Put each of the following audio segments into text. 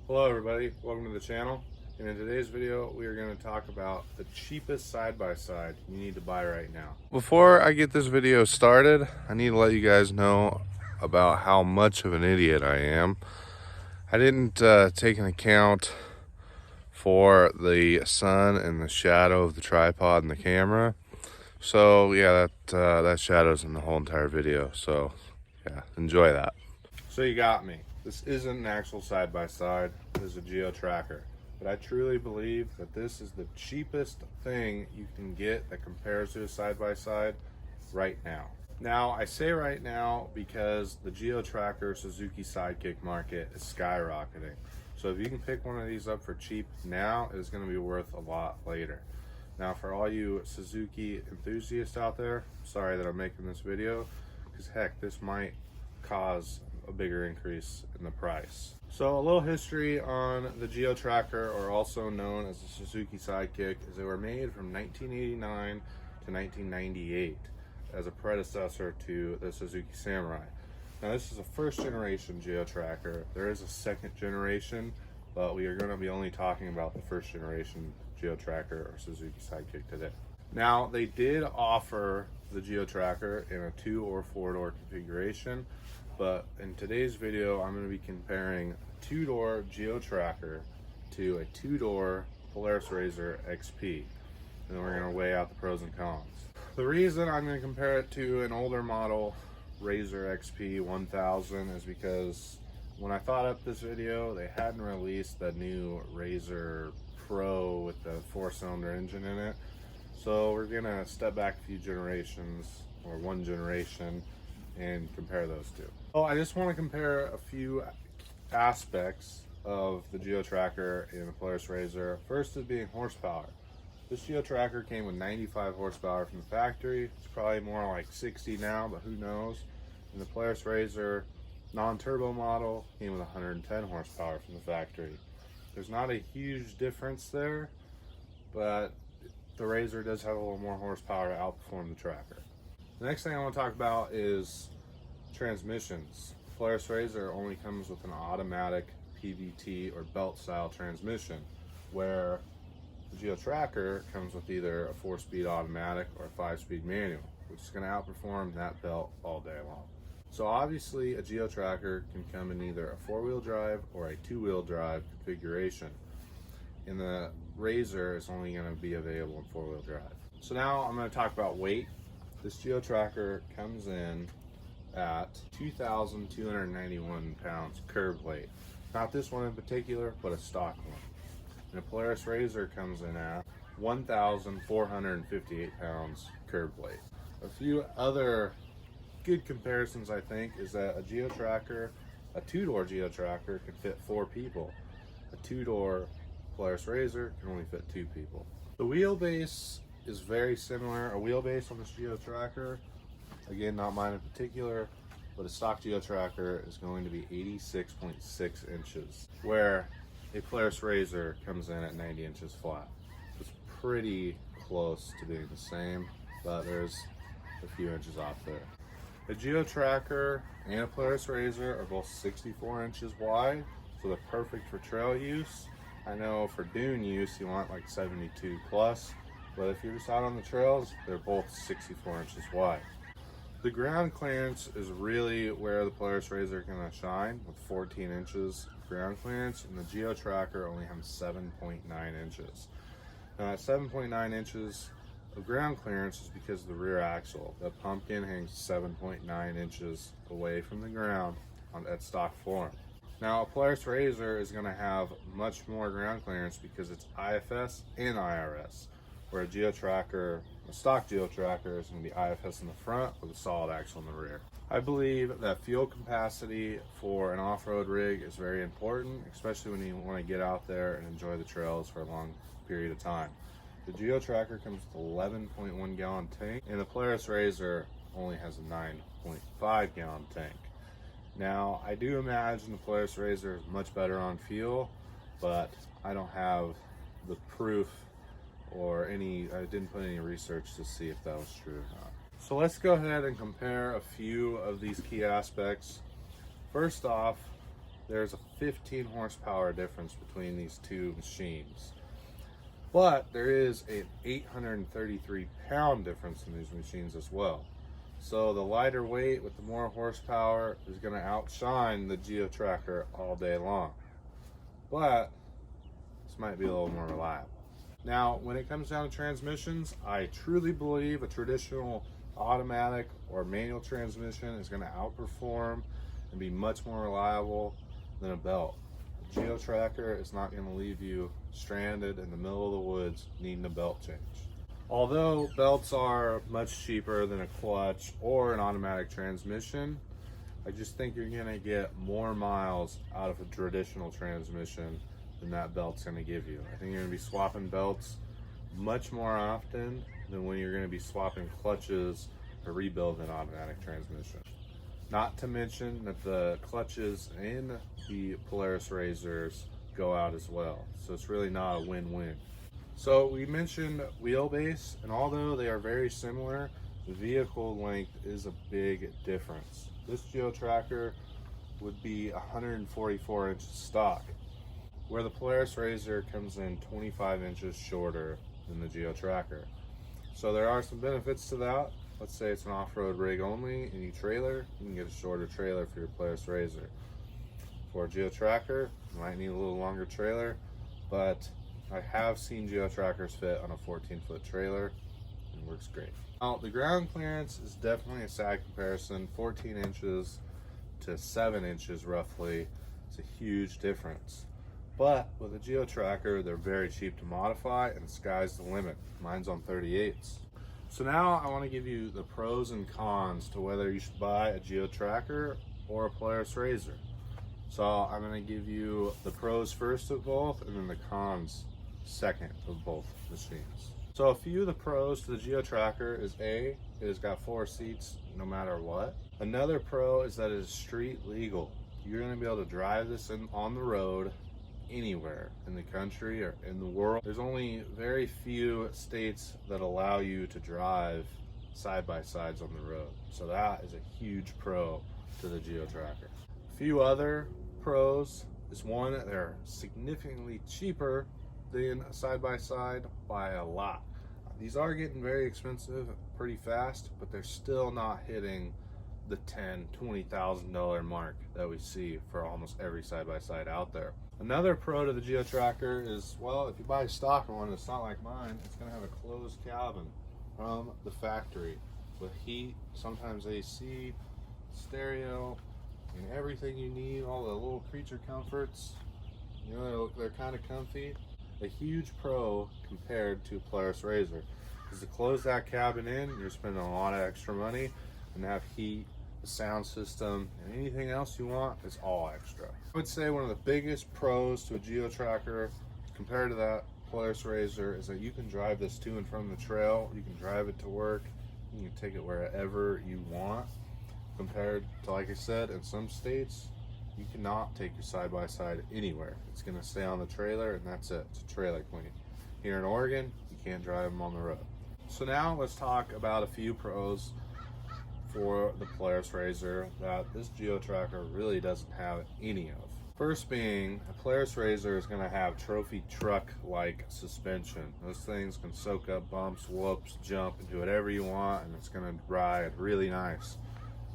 Hello everybody, welcome to the channel. And in today's video we are going to talk about the cheapest side-by-side you need to buy right now. Before I get this video started, I need to let you guys know about how much of an idiot I am. I didn't take an account for the sun and the shadow of the tripod and the camera. So yeah, that shadow's in the whole entire video. So yeah, enjoy that. So you got me. This isn't an actual side-by-side, this is a geo-tracker. But I truly believe that this is the cheapest thing you can get that compares to a side-by-side right now. Now, I say right now because the geo-tracker Suzuki sidekick market is skyrocketing. So if you can pick one of these up for cheap now, it's going to be worth a lot later. Now, for all you Suzuki enthusiasts out there, sorry that I'm making this video, because heck, this might cause a bigger increase in the price. So a little history on the geo-tracker, or also known as the Suzuki sidekick, is they were made from 1989 to 1998 as a predecessor to the Suzuki Samurai. Now this is a first generation geo-tracker. There is a second generation, but we are going to be only talking about the first generation geo-tracker or Suzuki sidekick today. Now they did offer the geo-tracker in a 2 or 4 door configuration, but in today's video I'm going to be comparing a 2-door geo-tracker to a 2-door Polaris RZR XP, and then we're going to weigh out the pros and cons. The reason I'm going to compare it to an older model RZR XP 1000 is because when I thought up this video, they hadn't released the new RZR Pro with the 4-cylinder engine in it. So we're gonna step back a few generations, or one generation, and compare those two. Oh, I just want to compare a few aspects of the geo-tracker and the Polaris RZR. First is being horsepower. This geo-tracker came with 95 horsepower from the factory. It's probably more like 60 now, but who knows. And the Polaris RZR non-turbo model came with 110 horsepower from the factory. There's not a huge difference there, but the RZR does have a little more horsepower to outperform the tracker. The next thing I want to talk about is transmissions. Polaris RZR only comes with an automatic PVT or belt style transmission, where the geo-tracker comes with either a 4-speed automatic or a 5-speed manual, which is going to outperform that belt all day long. So obviously a geo-tracker can come in either a 4-wheel drive or a 2-wheel drive configuration. In the RZR, it's only going to be available in 4-wheel drive. So now I'm going to talk about weight. This geo-tracker comes in at 2,291 pounds curb weight. Not this one in particular, but a stock one. And the Polaris RZR comes in at 1,458 pounds curb weight. A few other good comparisons, I think, is that a geo-tracker, a 2-door geo-tracker can fit 4 people. A 2-door Polaris RZR can only fit 2 people. The wheelbase is very similar. A wheelbase on this geo-tracker, again, not mine in particular, but a stock geo-tracker is going to be 86.6 inches, where a Polaris RZR comes in at 90 inches flat. It's pretty close to being the same, but there's a few inches off there. A geo-tracker and a Polaris RZR are both 64 inches wide, so they're perfect for trail use. I know for dune use you want like 72 plus, but if you're just out on the trails, they're both 64 inches wide. The ground clearance is really where the Polaris RZR is going to shine, with 14 inches of ground clearance, and the geo-tracker only has 7.9 inches. Now that 7.9 inches of ground clearance is because of the rear axle. The pumpkin hangs 7.9 inches away from the ground at stock form. Now a Polaris RZR is going to have much more ground clearance because it's IFS and IRS, where a geo-tracker, a stock geo-tracker, is going to be IFS in the front with a solid axle in the rear. I believe that fuel capacity for an off-road rig is very important, especially when you want to get out there and enjoy the trails for a long period of time. The geo-tracker comes with an 11.1 gallon tank, and the Polaris RZR only has a 9.5 gallon tank. Now, I do imagine the Polaris RZR is much better on fuel, but I don't have the proof or I didn't put any research to see if that was true or not. So let's go ahead and compare a few of these key aspects. First off, there's a 15 horsepower difference between these two machines. But there is an 833 pound difference in these machines as well. So the lighter weight with the more horsepower is going to outshine the GeoTracker all day long. But this might be a little more reliable. Now, when it comes down to transmissions, I truly believe a traditional automatic or manual transmission is going to outperform and be much more reliable than a belt. The GeoTracker is not going to leave you stranded in the middle of the woods needing a belt change. Although belts are much cheaper than a clutch or an automatic transmission, I just think you're going to get more miles out of a traditional transmission than that belt's going to give you. I think you're going to be swapping belts much more often than when you're going to be swapping clutches or rebuilding an automatic transmission. Not to mention that the clutches in the Polaris RZRs go out as well, so it's really not a win-win. So we mentioned wheelbase, and although they are very similar, the vehicle length is a big difference. This GeoTracker would be 144 inches stock, where the Polaris RZR comes in 25 inches shorter than the GeoTracker. So there are some benefits to that. Let's say it's an off-road rig only and you trailer, you can get a shorter trailer for your Polaris RZR. For a GeoTracker, you might need a little longer trailer, but I have seen GeoTrackers fit on a 14-foot trailer and it works great. Now, the ground clearance is definitely a side comparison. 14 inches to 7 inches roughly. It's a huge difference. But with a GeoTracker, they're very cheap to modify and the sky's the limit. Mine's on 38s. So now I want to give you the pros and cons to whether you should buy a GeoTracker or a Polaris RZR. So I'm going to give you the pros first of both and then the cons second of both machines. So a few of the pros to the GeoTracker is A, it has got 4 seats no matter what. Another pro is that it is street legal. You're going to be able to drive this on the road anywhere in the country or in the world. There's only very few states that allow you to drive side-by-sides on the road. So that is a huge pro to the GeoTracker. A few other pros is one, they're significantly cheaper than a side-by-side by a lot. These are getting very expensive pretty fast, but they're still not hitting the $10,000–$20,000 mark that we see for almost every side-by-side out there. Another pro to the GeoTracker is, well, if you buy a stock one, it's not like mine, it's going to have a closed cabin from the factory with heat, sometimes AC, stereo, and everything you need, all the little creature comforts. You know, they're kind of comfy. A huge pro compared to Polaris RZR, because to close that cabin in, you're spending a lot of extra money, and to have heat, the sound system, and anything else you want is all extra. I would say one of the biggest pros to a GeoTracker compared to that Polaris RZR is that you can drive this to and from the trail, you can drive it to work, you can take it wherever you want, compared to, like I said, in some states you cannot take your side-by-side anywhere. It's going to stay on the trailer and that's it. It's a trailer queen. Here in Oregon, you can't drive them on the road. So now let's talk about a few pros for the Polaris RZR that this GeoTracker really doesn't have any of. First being, a Polaris RZR is going to have trophy truck-like suspension. Those things can soak up bumps, whoops, jump, and do whatever you want, and it's going to ride really nice.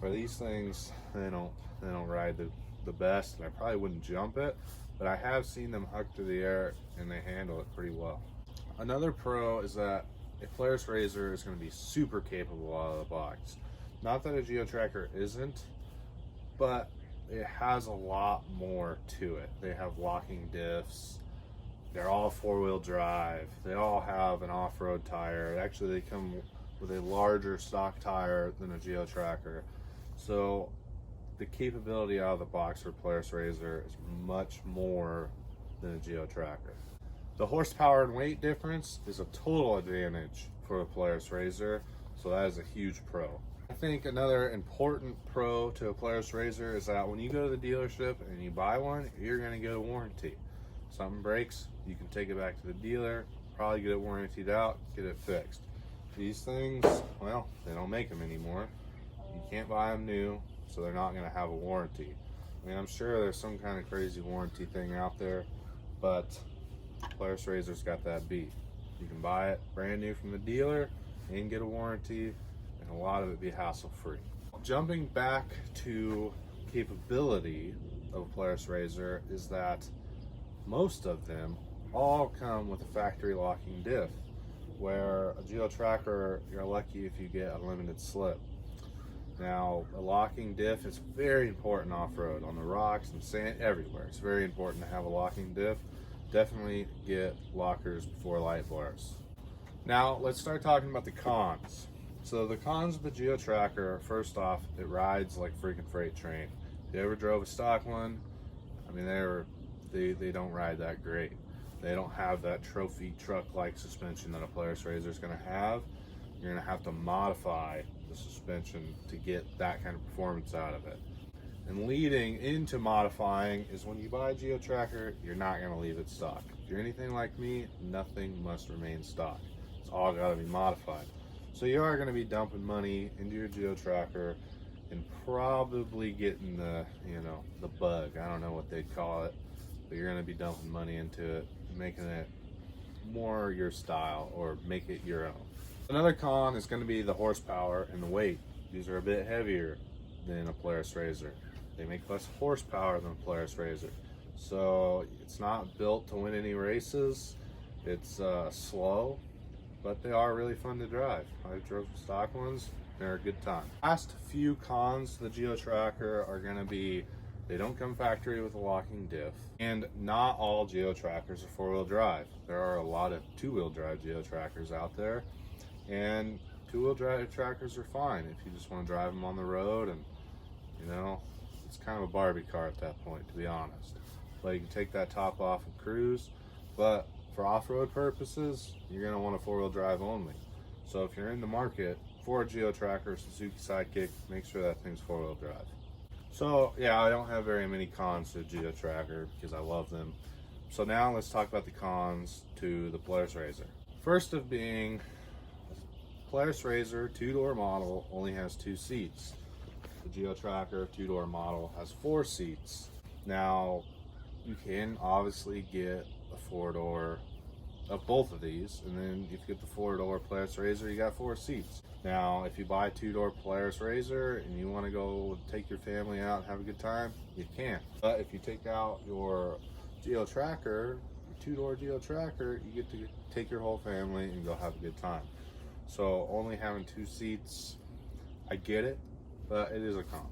For these things, they don't ride the best, and I probably wouldn't jump it, but I have seen them huck through the air and they handle it pretty well. Another pro is that a Polaris RZR is going to be super capable out of the box. Not that a GeoTracker isn't, but it has a lot more to it. They have locking diffs, they're all 4-wheel drive, they all have an off-road tire. Actually, they come with a larger stock tire than a GeoTracker. So the capability out of the box for Polaris RZR is much more than a GeoTracker. The horsepower and weight difference is a total advantage for the Polaris RZR, so that is a huge pro. I think another important pro to a Polaris RZR is that when you go to the dealership and you buy one, you're going to get a warranty. Something breaks, you can take it back to the dealer, probably get it warrantied out, get it fixed. These things, well, they don't make them anymore. You can't buy them new, so they're not going to have a warranty. I mean, I'm sure there's some kind of crazy warranty thing out there, but Polaris RZR's got that beat. You can buy it brand new from the dealer and get a warranty, and a lot of it be hassle-free. Jumping back to capability of Polaris RZR is that most of them all come with a factory locking diff, where a Geo Tracker, you're lucky if you get unlimited slip. Now, a locking diff is very important off-road, on the rocks and sand, everywhere. It's very important to have a locking diff. Definitely get lockers before light blurs. Now, let's start talking about the cons. So the cons of the Geo Tracker, first off, it rides like a freaking freight train. If you ever drove a stock one, I mean, they don't ride that great. They don't have that trophy truck-like suspension that a Polaris RZR is going to have. You're going to have to modify the suspension to get that kind of performance out of it. And leading into modifying is when you buy a Geo Tracker, you're not going to leave it stock. If you're anything like me, nothing must remain stock. It's all got to be modified. So you are going to be dumping money into your Geo Tracker and probably getting the, the bug. I don't know what they'd call it, but you're going to be dumping money into it, making it more your style or make it your own. Another con is going to be the horsepower and the weight. These are a bit heavier than a Polaris RZR. They make less horsepower than a Polaris RZR. So it's not built to win any races. It's slow, but they are really fun to drive. I drove stock ones. They're a good time. Last few cons to the Geo Tracker are going to be they don't come factory with a locking diff, and not all Geo Trackers are four-wheel drive. There are a lot of two-wheel drive Geo Trackers out there, and two-wheel drive trackers are fine if you just want to drive them on the road, and it's kind of a Barbie car at that point, to be honest. But you can take that top off and cruise, but for off-road purposes, you're going to want a four-wheel drive only. So if you're in the market for a Geo Tracker, Suzuki Sidekick, make sure that thing's four-wheel drive. So yeah, I don't have very many cons to the Geo Tracker because I love them. So now let's talk about the cons to the Polaris RZR. First of being, Polaris RZR two-door model only has 2 seats. The Geo Tracker two-door model has 4 seats. Now, you can obviously get a 4-door of both of these, and then if you get the 4-door Polaris RZR, you got 4 seats. Now, if you buy a 2-door Polaris RZR and you want to go take your family out and have a good time, you can. But if you take out your Geo Tracker, your 2-door Geo Tracker, you get to take your whole family and go have a good time. So only having 2 seats, I get it, but it is a con.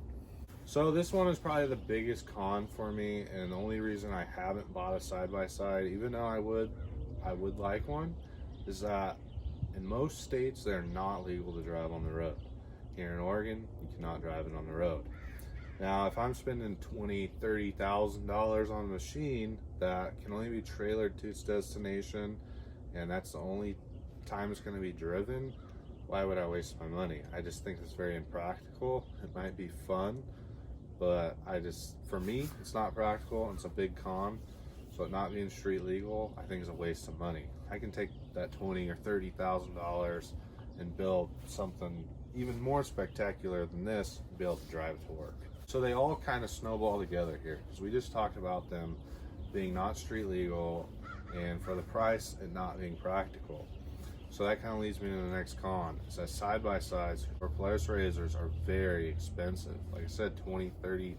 So this one is probably the biggest con for me, and the only reason I haven't bought a side-by-side, even though I would like one, is that in most states they're not legal to drive on the road. Here in Oregon, you cannot drive it on the road. Now, if I'm spending $20,000, $30,000 on a machine that can only be trailered to its destination, and that's the only time it's going to be driven, why would I waste my money? I just think it's very impractical. It might be fun, but for me, it's not practical, and it's a big con. So it not being street legal, I think is a waste of money. I can take that $20,000 or $30,000 and build something even more spectacular than this and be able to drive it to work. So they all kind of snowball together here, because we just talked about them being not street legal, and for the price, it not being practical. So that kind of leads me to the next con, is that side-by-sides or Polaris RZRs are very expensive. Like I said, 20, 30,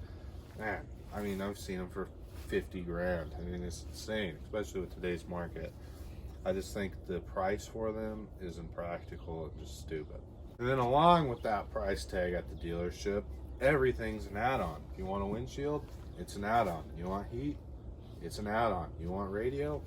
man, I mean, I've seen them for 50 grand. I mean, it's insane, especially with today's market. I just think the price for them is impractical and just stupid. And then along with that price tag at the dealership, everything's an add-on. If you want a windshield, it's an add-on. You want heat, it's an add-on. You want radio,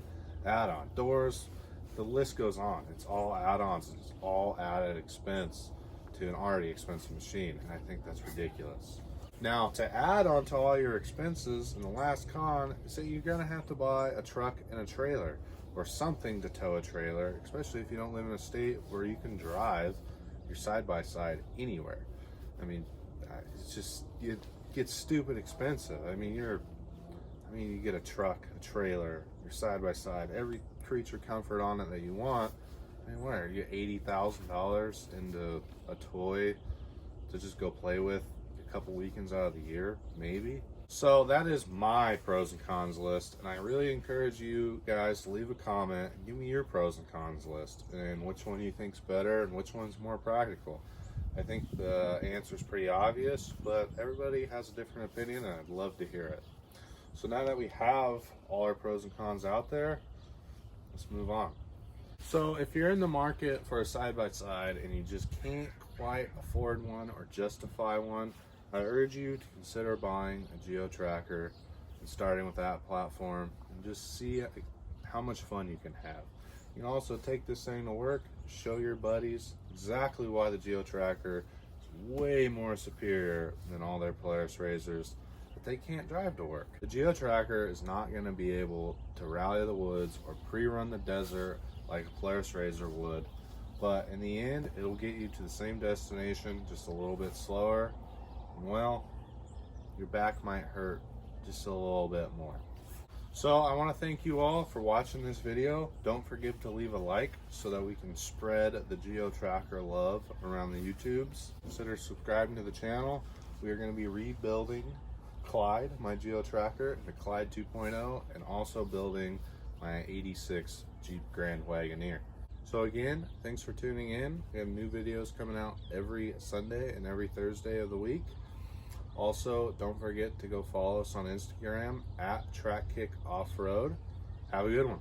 add-on. Doors, the list goes on. It's all add-ons. It's all added expense to an already expensive machine, and I think that's ridiculous. Now, to add on to all your expenses, and the last con is that you're gonna have to buy a truck and a trailer, or something to tow a trailer, especially if you don't live in a state where you can drive your side-by-side anywhere. I mean, it's just, it gets stupid expensive. I mean, you get a truck, a trailer, your side-by-side, every creature comfort on it that you want. I mean, where you get $80,000 into a toy to just go play with a couple weekends out of the year, maybe. So that is my pros and cons list, and I really encourage you guys to leave a comment and give me your pros and cons list and which one you think's better and which one's more practical. I think the answer is pretty obvious, but everybody has a different opinion and I'd love to hear it. So now that we have all our pros and cons out there, let's move on. So if you're in the market for a side-by-side and you just can't quite afford one or justify one, I urge you to consider buying a geo-tracker and starting with that platform and just see how much fun you can have. You can also take this thing to work, show your buddies exactly why the geo-tracker is way more superior than all their Polaris RZRs that they can't drive to work. The geo-tracker is not going to be able to rally the woods or pre-run the desert like a Polaris RZR would, but in the end it'll get you to the same destination just a little bit slower. Well, your back might hurt just a little bit more. So I want to thank you all for watching this video. Don't forget to leave a like so that we can spread the geo-tracker love around the YouTubes. Consider subscribing to the channel. We are going to be rebuilding Clyde, my geo-tracker, into Clyde 2.0, and also building my 86 Jeep Grand Wagoneer. So again, thanks for tuning in. We have new videos coming out every Sunday and every Thursday of the week. Also, don't forget to go follow us on Instagram at Trackickoffroad. Have a good one.